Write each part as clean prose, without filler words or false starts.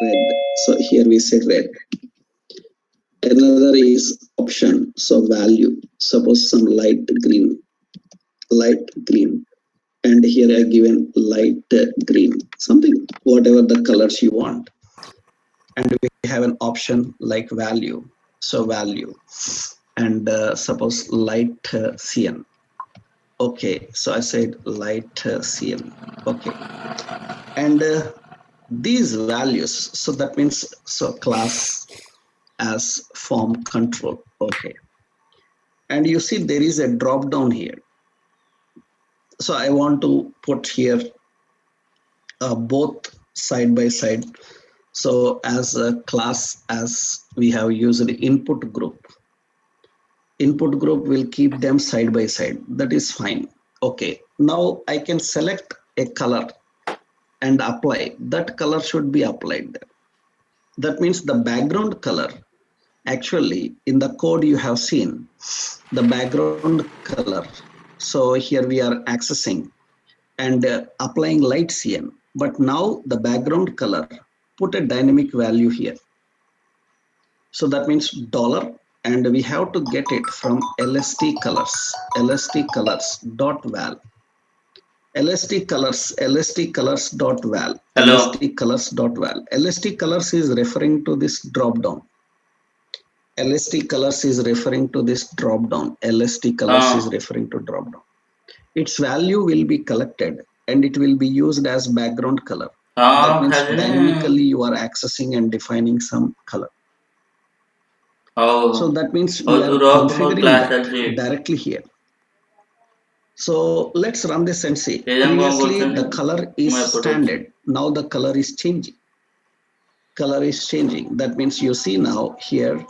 red. So here we say red. Another is option. So value. Suppose some light green. And here I given light green, something, whatever the colors you want. And we have an option like value. So value. And suppose light cyan. Okay, so I said light cyan. Okay. And these values, so that means, so class as form control. Okay. And you see there is a drop down here. So I want to put here both side by side. So as a class, as we have used input group will keep them side by side. That is fine. Okay. Now I can select a color and apply. That color should be applied there. That means the background color, actually in the code you have seen the background color. So here we are accessing and applying light cyan. But now the background color, put a dynamic value here. So that means dollar, and we have to get it from lst colors dot val. lst colors dot val. Hello. lst colors is referring to this drop down. LST colors is referring to this drop down. LST colors is referring to drop down. Its value will be collected and it will be used as background color. That means dynamically you are accessing and defining some color. So that means we are configuring that directly here. So let's run this and see. Previously the color is standard. Now the color is changing. Color is changing. That means you see now here,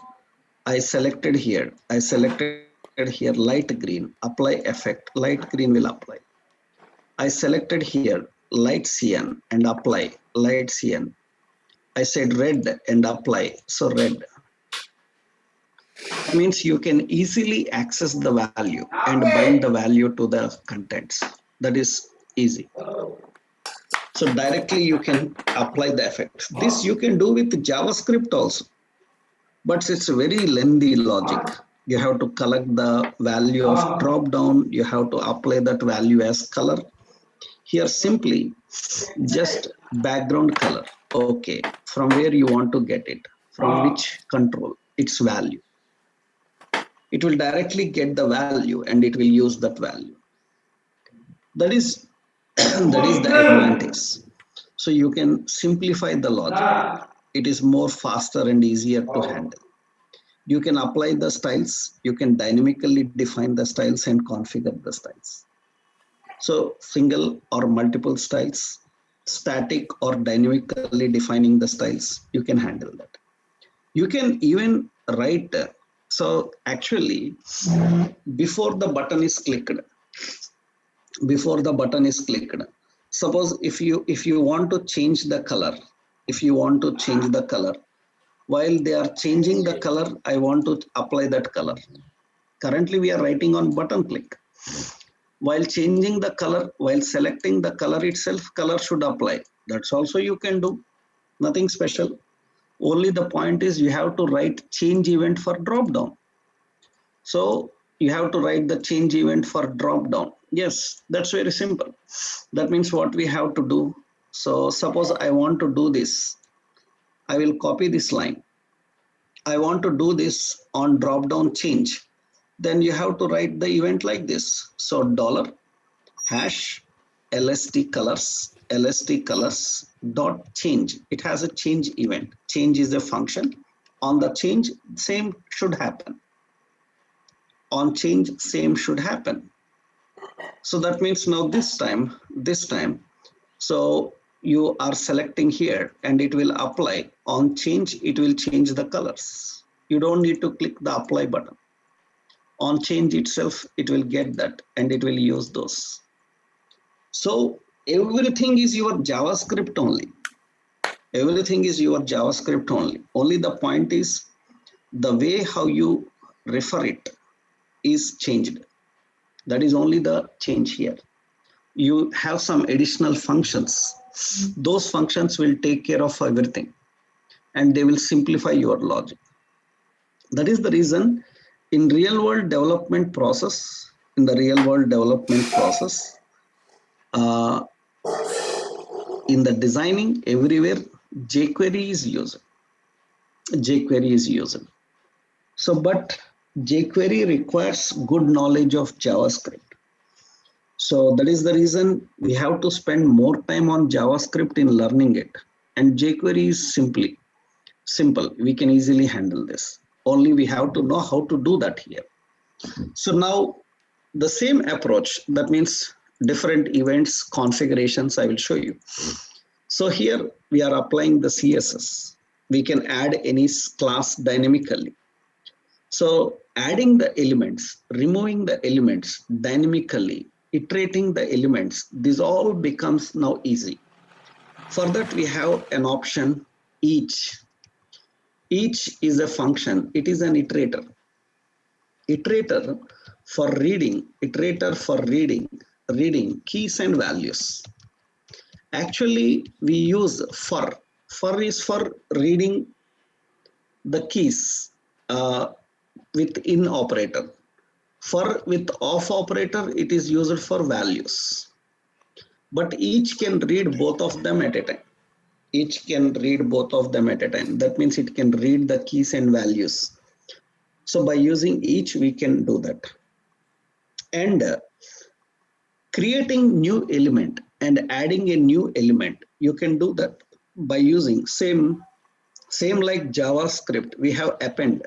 I selected here light green, apply effect, light green will apply. I selected here light cyan and apply, light cyan. I said red and apply, so red. That means you can easily access the value and bind the value to the contents. That is easy. So directly you can apply the effect. This you can do with JavaScript also. But it's a very lengthy logic. You have to collect the value of drop down. You have to apply that value as color. Here simply just background color. Okay, from where you want to get it, from which control, its value. It will directly get the value and it will use that value. That is the advantage. So you can simplify the logic. It is more faster and easier to handle. You can apply the styles. You can dynamically define the styles and configure the styles. So single or multiple styles, static or dynamically defining the styles, you can handle that. You can even write. So actually, before the button is clicked, suppose if you want to change the color, while they are changing the color, I want to apply that color. Currently we are writing on button click. While changing the color, while selecting the color itself, color should apply. That's also you can do, nothing special. Only the point is you have to write change event for drop down. So you have to write the change event for drop down. Yes, that's very simple. That means what we have to do. So suppose I want to do this. I will copy this line. I want to do this on drop down change. Then you have to write the event like this. So $ hash lst colors dot change. It has a change event. Change is a function. On the change, same should happen. On change, same should happen. So that means now this time, so you are selecting here and it will apply. On change, it will change the colors. You don't need to click the apply button. On change itself, it will get that and it will use those. So everything is your JavaScript only. Everything is your JavaScript only. Only the point is the way how you refer it is changed. That is only the change here. You have some additional functions. Those functions will take care of everything. and they will simplify your logic. That is the reason in real world development process, uh, in the designing everywhere, jQuery is used. jQuery is used. So, but jQuery requires good knowledge of JavaScript. So that is the reason we have to spend more time on JavaScript in learning it. And jQuery is simple. We can easily handle this. Only we have to know how to do that here. So now the same approach, that means different events, configurations, I will show you. So here we are applying the CSS. We can add any class dynamically. So adding the elements, removing the elements dynamically, iterating the elements, this all becomes now easy. For that we have an option each. Each is a function. It is an iterator. Iterator for reading keys and values. Actually, we use for. For is for reading the keys with in operator. For with off operator, it is used for values. But each can read both of them at a time. Each can read both of them at a time. That means it can read the keys and values. So by using each, we can do that. And creating new element and adding a new element, you can do that by using same like JavaScript. We have append.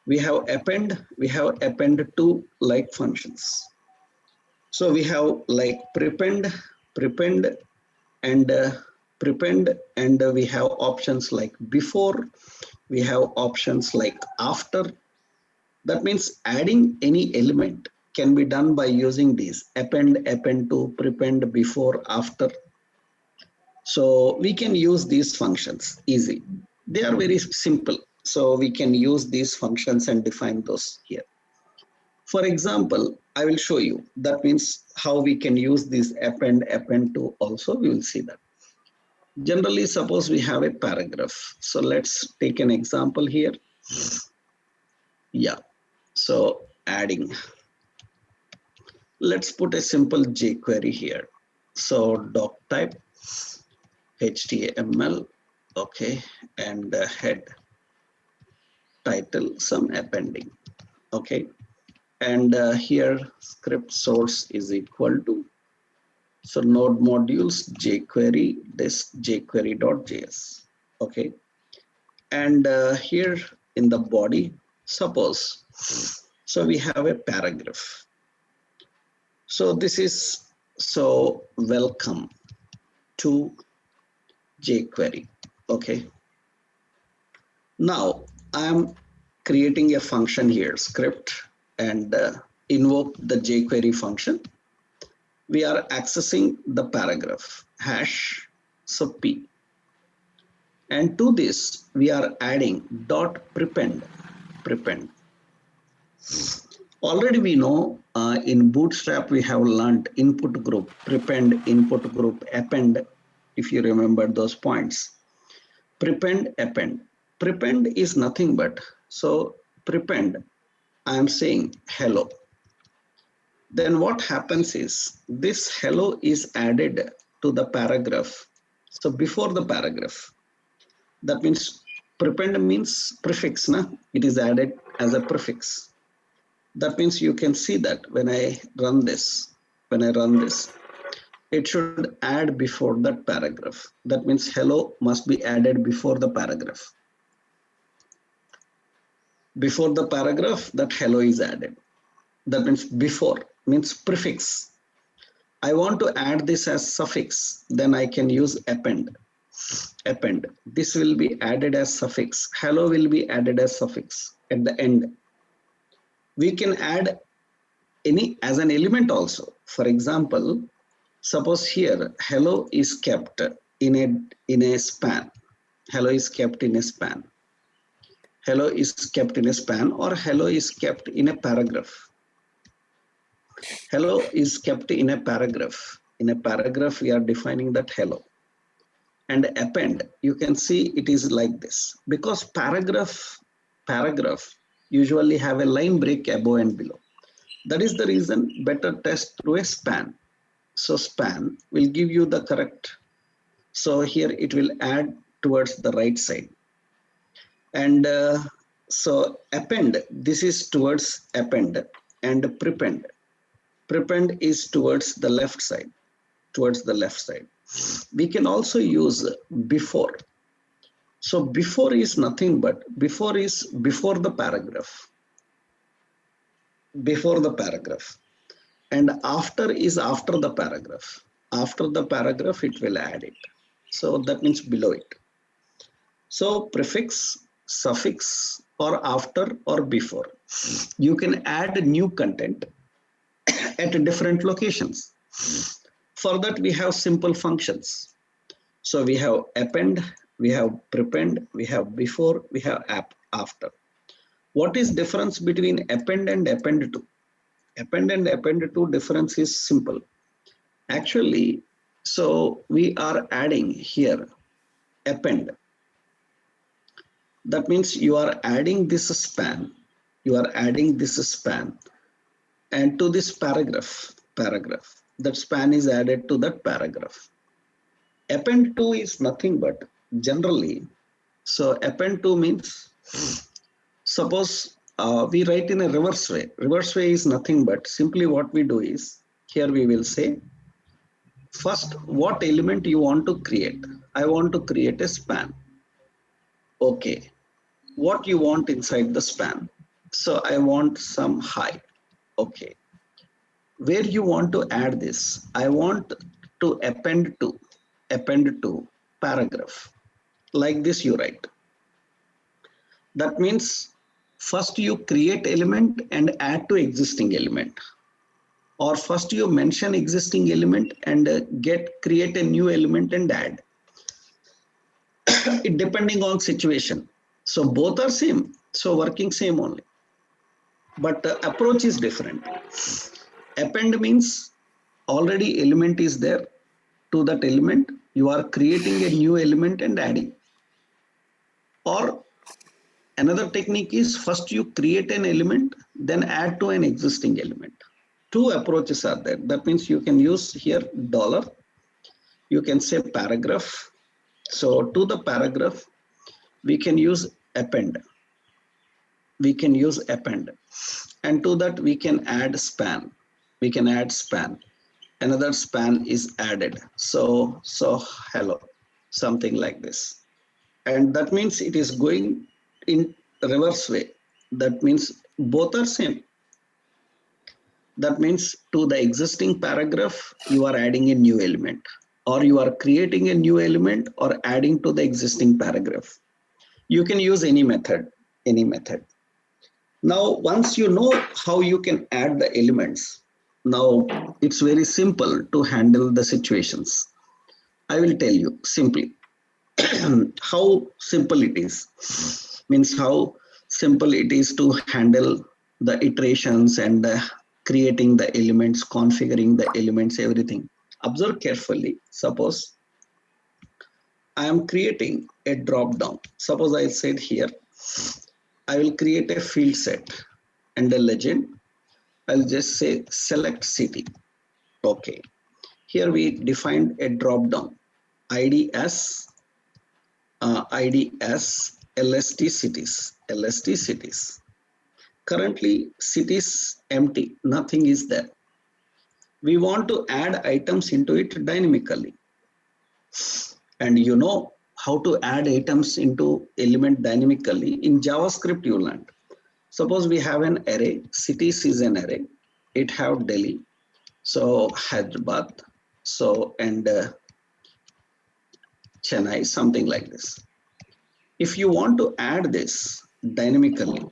We have append to like functions. So we have like prepend, and we have options like before. We have options like after. That means adding any element can be done by using these append to, prepend, before, after. So we can use these functions easy. They are very simple. So we can use these functions and define those here. For example, I will show you. That means how we can use this append to also. We will see that. Generally, suppose we have a paragraph. So let's take an example here. Yeah. So adding. Let's put a simple jQuery here. So doc type HTML. Okay. And head. Title, some appending. Okay. And here script source is equal to, so node modules jQuery this jQuery.js. Okay. And here in the body, suppose, so we have a paragraph. So this is, so welcome to jQuery. Okay. Now I am creating a function here, script, and invoke the jQuery function. We are accessing the paragraph hash, so p. And to this, we are adding dot prepend. Already we know in Bootstrap, we have learned input group, prepend, input group, append, if you remember those points. Prepend, append. Prepend is nothing but, so prepend, I am saying hello. Then what happens is this hello is added to the paragraph. So before the paragraph, that means prepend means prefix, na? It is added as a prefix. That means you can see that when I run this, it should add before that paragraph. That means hello must be added before the paragraph. Before the paragraph, that hello is added. That means before means prefix. I want to add this as suffix, then I can use append. This will be added as suffix. Hello will be added as suffix at the end. We can add any as an element also. For example, suppose here hello is kept in a span. Hello is kept in a span. Hello is kept in a span, or hello is kept in a paragraph. Hello is kept in a paragraph. In a paragraph, we are defining that hello. and append, you can see it is like this, because paragraph usually have a line break above and below. That is the reason better test through a span. So span will give you the correct. So here it will add towards the right side. And so append, this is towards append, and prepend. Prepend is towards the left side, We can also use before. So before is nothing but, before is before the paragraph. And after is after the paragraph. After the paragraph, it will add it. So that means below it. So prefix, suffix, or after or before. You can add new content at different locations. For that, we have simple functions. So we have append, we have prepend, we have before, we have after. What is difference between append and append to? Append and append to difference is simple. Actually, so we are adding here append. That means you are adding this span. And to this paragraph. That span is added to that paragraph. Append to is nothing but generally. So append to means, suppose we write in a reverse way. Reverse way is nothing but simply what we do is, here we will say, first what element you want to create. I want to create a span. Okay. What you want inside the span? So I want some height. Okay. Where you want to add this? I want to append to paragraph. Like this you write. That means first you create element and add to existing element. Or first you mention existing element and create a new element and add. It depending on situation. So both are same. So working same only. But the approach is different. Append means already element is there. To that element, you are creating a new element and adding. Or another technique is first you create an element, then add to an existing element. Two approaches are there. That means you can use here dollar. You can say paragraph. So to the paragraph, we can use append. And to that we can add span. Another span is added. So hello, something like this. And that means it is going in reverse way. That means both are same. That means to the existing paragraph, you are adding a new element, or you are creating a new element or adding to the existing paragraph. You can use any method. Now, once you know how you can add the elements, now it's very simple to handle the situations. I will tell you simply how simple it is. Means how simple it is to handle the iterations and creating the elements, configuring the elements, everything. Observe carefully. Suppose I am creating a drop down. Suppose I said here, I will create a field set and a legend. I'll just say select city. Okay. Here we defined a drop down. ID as LST cities. Currently cities empty, nothing is there. We want to add items into it dynamically. And you know how to add items into element dynamically in JavaScript you learned. Suppose we have an array, cities is an array. It have Delhi, so Hyderabad, so and Chennai, something like this. If you want to add this dynamically,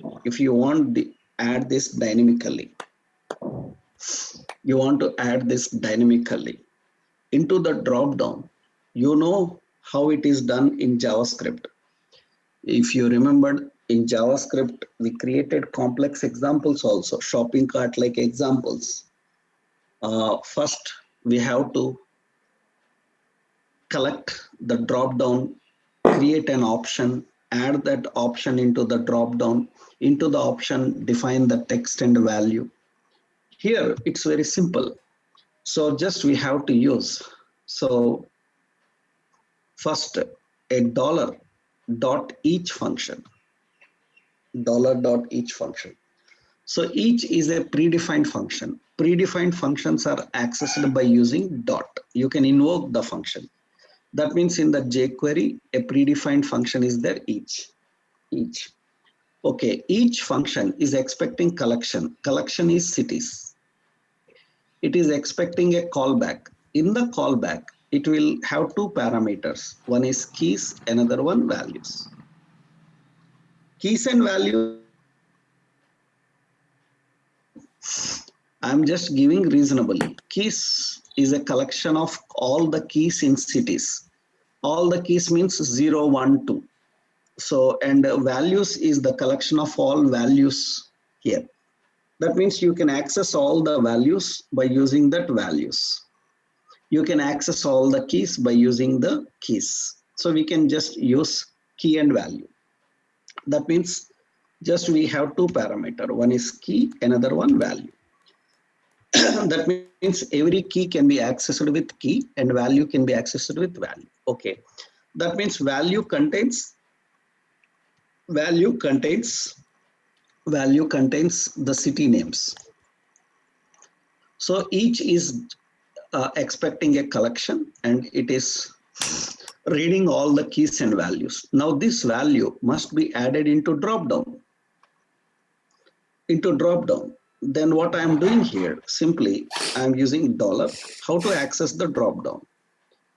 into the drop down, you know how it is done in JavaScript. If you remember in JavaScript, we created complex examples also, shopping cart like examples. First, we have to collect the drop down, create an option, add that option into the drop down, into the option, define the text and value. Here it's very simple. So just we have to use. So first a dollar dot each function, dollar dot each function. So each is a predefined function. Predefined functions are accessed by using dot. You can invoke the function. That means in the jQuery, a predefined function is there, each. Okay, each function is expecting collection. Collection is cities. It is expecting a callback. In the callback, it will have two parameters. One is keys, another one values. Keys and values, I'm just giving reasonably. Keys is a collection of all the keys in cities. All the keys means 0, 1, 2. So, and values is the collection of all values here. That means you can access all the values by using that values. You can access all the keys by using the keys. So we can just use key and value. That means just we have two parameters. One is key, another one value. That means every key can be accessed with key and value can be accessed with value. Okay. That means value contains the city names. So each is expecting a collection and it is reading all the keys and values. Now this value must be added into drop down. Then what I am doing here, simply I am using dollar. How to access the drop down?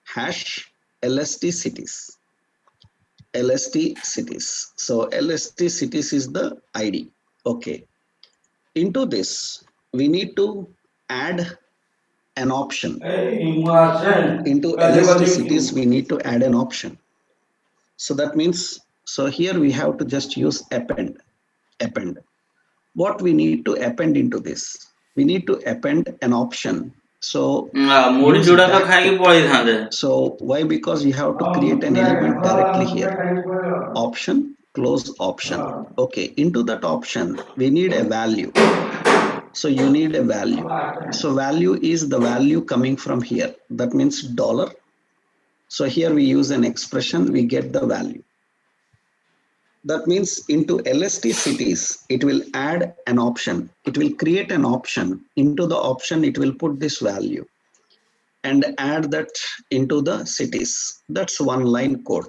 Hash LST cities. LST cities. So LST cities is the ID. Okay. Into this, we need to add an option. Into LST cities, we need to add an option. So that means, so here we have to just use append. What we need to append into this? We need to append an option. So, so why? Because you have to create an element directly here. Option, close option. Okay, into that option, we need a value. So you need a value. So value is the value coming from here. That means dollar. So here we use an expression, we get the value. That means into LST cities, it will add an option. It will create an option. Into the option, it will put this value and add that into the cities. That's one line code.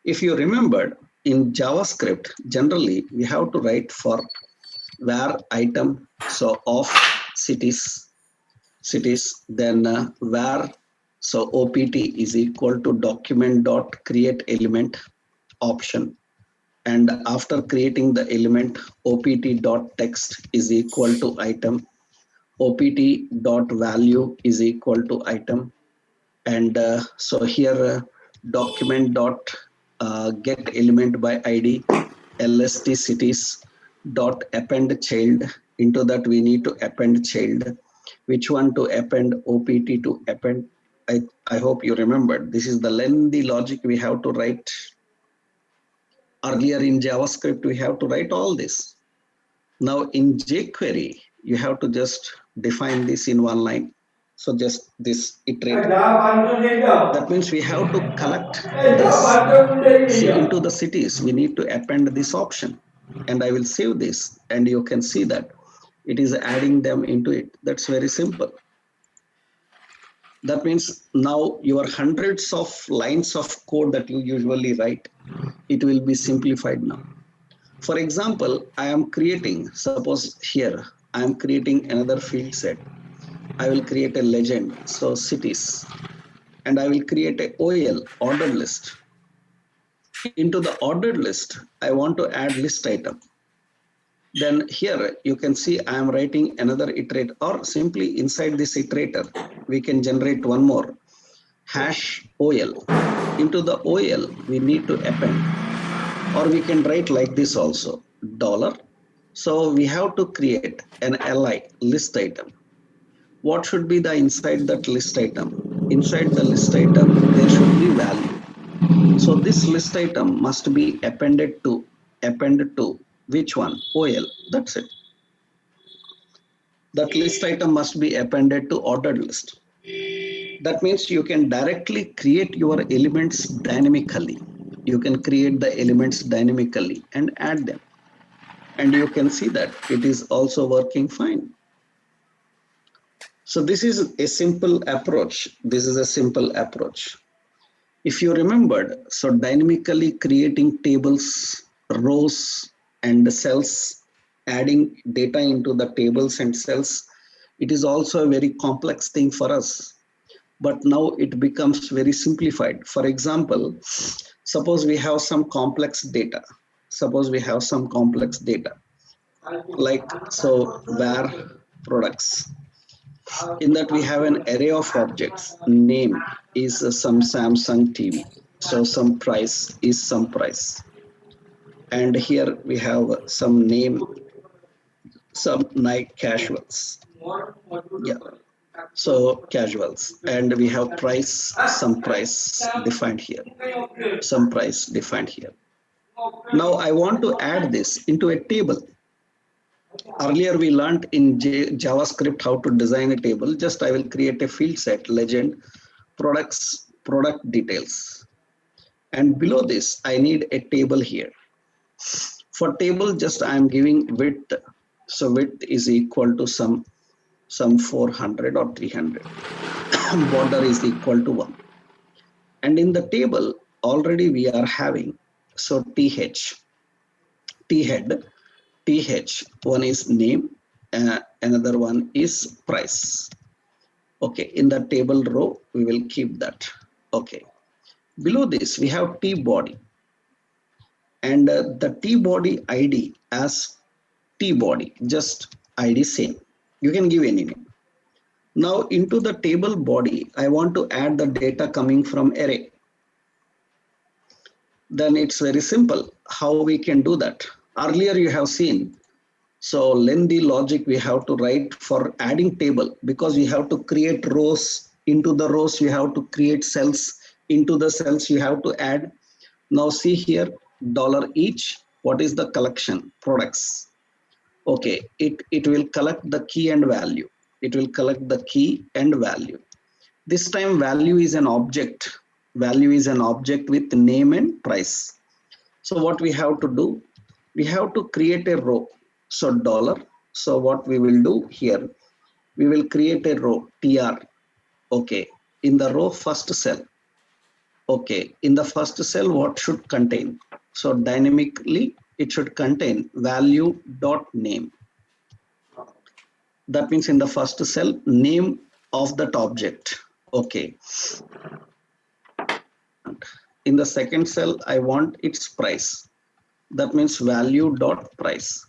If you remember, in JavaScript, generally we have to write for var item, so of cities, then var, so opt is equal to document dot create element option, and after creating the element opt dot text is equal to item, opt dot value is equal to item, and so here document dot get element by id lst cities dot append child. Into that we need to append child. Which one to append? Opt to append. I hope you remembered. This is the lengthy logic we have to write. Earlier in JavaScript, we have to write all this. Now in jQuery, you have to just define this in one line. So just this iterate. That means we have to collect this. See, into the cities, we need to append this option. And I will save this, and you can see that it is adding them into it. That's very simple. That means now your hundreds of lines of code that you usually write, it will be simplified now. For example, I am creating, suppose here, I am creating another field set. I will create a legend, so cities, and I will create a OL, ordered list. Into the ordered list, I want to add list item. Then here you can see I am writing another iterator, or simply inside this iterator, we can generate one more, hash OL. Into the OL, we need to append, or we can write like this also, dollar. So we have to create an li, list item. What should be the inside that list item? inside the list item, there should be value. So this list item must be appended to which one? OL. That's it. That list item must be appended to ordered list. That means you can directly create your elements dynamically. You can create the elements dynamically and add them. And you can see that it is also working fine. So this is a simple approach. This is a simple approach. If you remembered, so dynamically creating tables, rows, and cells, adding data into the tables and cells, it is also a very complex thing for us. But now it becomes very simplified. For example, suppose we have some complex data. Suppose we have some complex data, like so where products. In that we have an array of objects. Name is some Samsung TV. So some price is some price. And here we have some name, some Nike casuals. Yeah. So casuals. And we have price, some price defined here. Some price defined here. Now I want to add this into a table. Earlier we learned in JavaScript how to design a table. Just I will create a field set, legend, products, product details. And below this, I need a table here. For table, just I am giving width. So width is equal to some 400 or 300. Border is equal to 1. And in the table, already we are having, so th, head, one is name, another one is price. Okay, in the table row, we will keep that. Okay. Below this, we have T body, and the T body ID as T body, just ID same. You can give any name. Now into the table body, I want to add the data coming from array. Then it's very simple how we can do that. Earlier you have seen, so lengthy logic we have to write for adding table, because we have to create rows. Into the rows you have to create cells. Into the cells you have to add. Now see here, $each. What is the collection? Products. Okay, it will collect the key and value. It will collect the key and value. This time value is an object. Value is an object with name and price. So what we have to do? We have to create a row. So dollar. So what we will do here? We will create a row, tr. Okay, in the row first cell. Okay, in the first cell, what should contain? So dynamically, it should contain value dot name. That means in the first cell, name of that object. Okay. In the second cell, I want its price. That means value dot price.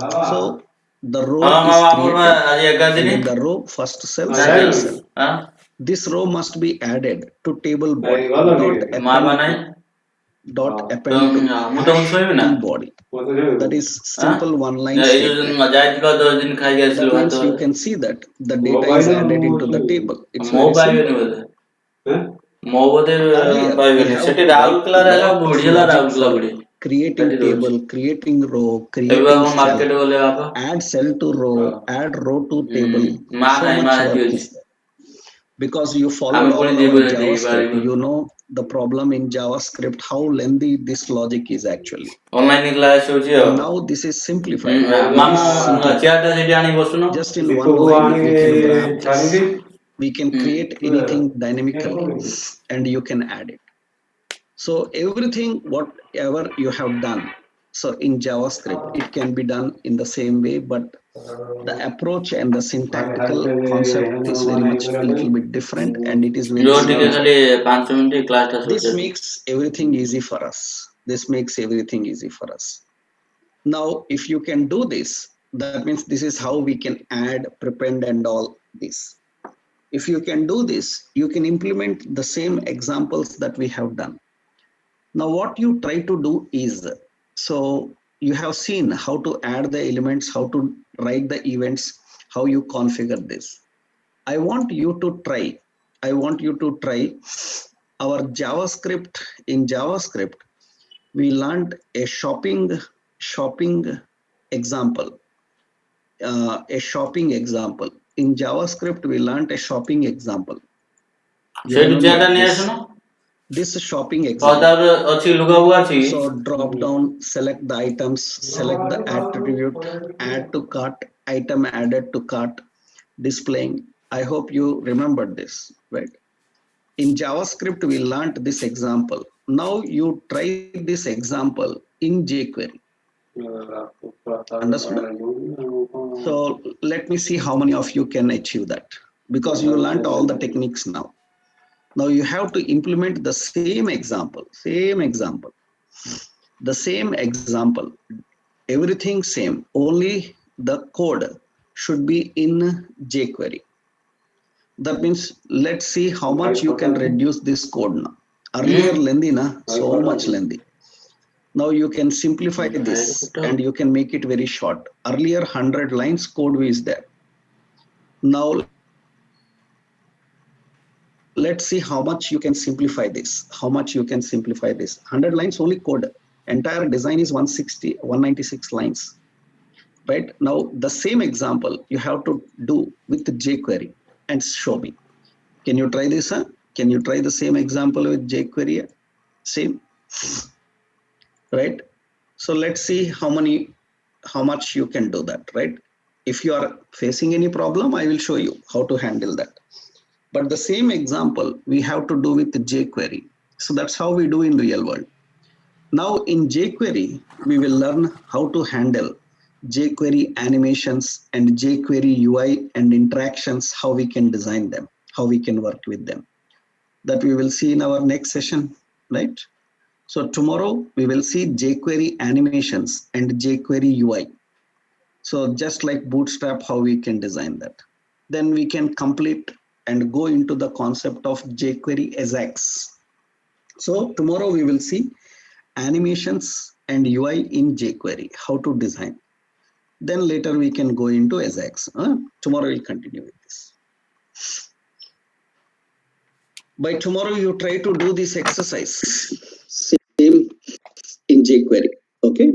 So the row is created, and in the row first cell, second cell. This row must be added to table body dot append to hash T body. That is simple one-line statement. That means you can see that the data is added into the table. It's very simple. Earlier, we have to write lot of logic for creating table, creating row, creating cell, add cell to row, add row to table. So much work is there. Because you followed all our JavaScript, you know the problem in JavaScript, how lengthy this logic is actually. Online class. Now this is simplified. Just in one line, we can wrap this. We can create anything dynamically, and you can add it. So everything, whatever you have done, so in JavaScript, it can be done in the same way, but the approach and the syntactical concept is very much a little bit different, and it is very simple. This makes everything easy for us. This makes everything easy for us. Now, if you can do this, that means this is how we can add, prepend, and all this. If you can do this, you can implement the same examples that we have done. Now, what you try to do is, so you have seen how to add the elements, how to write the events, how you configure this. I want you to try I want you to try our JavaScript. In JavaScript, we learned a shopping example. A shopping example. In JavaScript, we learned a shopping example. You remember this shopping example. So drop down, select the items, select the attribute, add to cart, item added to cart, displaying. I hope you remembered this, right? In JavaScript, we learned this example. Now you try this example in jQuery. Understood? So let me see how many of you can achieve that, because you learned all the techniques now. Now you have to implement the same example, everything same, only the code should be in jQuery. That means let's see how much you can reduce this code now. Earlier lengthy, so much lengthy. Now you can simplify this and you can make it very short. Earlier 100 lines code is there. Now let's see how much you can simplify this. 100 lines only code. Entire design is 160, 196 lines. Right now, the same example you have to do with jQuery and show me. Can you try this? Can you try the same example with jQuery? Same, right? So let's see how much you can do that, right? If you are facing any problem, I will show you how to handle that. But the same example we have to do with jQuery. So that's how we do in real world. Now in jQuery, we will learn how to handle jQuery animations and jQuery UI and interactions, how we can design them, how we can work with them. That we will see in our next session, right? So tomorrow we will see jQuery animations and jQuery UI. So just like Bootstrap, how we can design that. Then we can complete and go into the concept of jQuery Ajax. So tomorrow we will see animations and UI in jQuery, how to design. Then later we can go into Ajax. Tomorrow we'll continue with this. By tomorrow you try to do this exercise. Same in jQuery. Okay?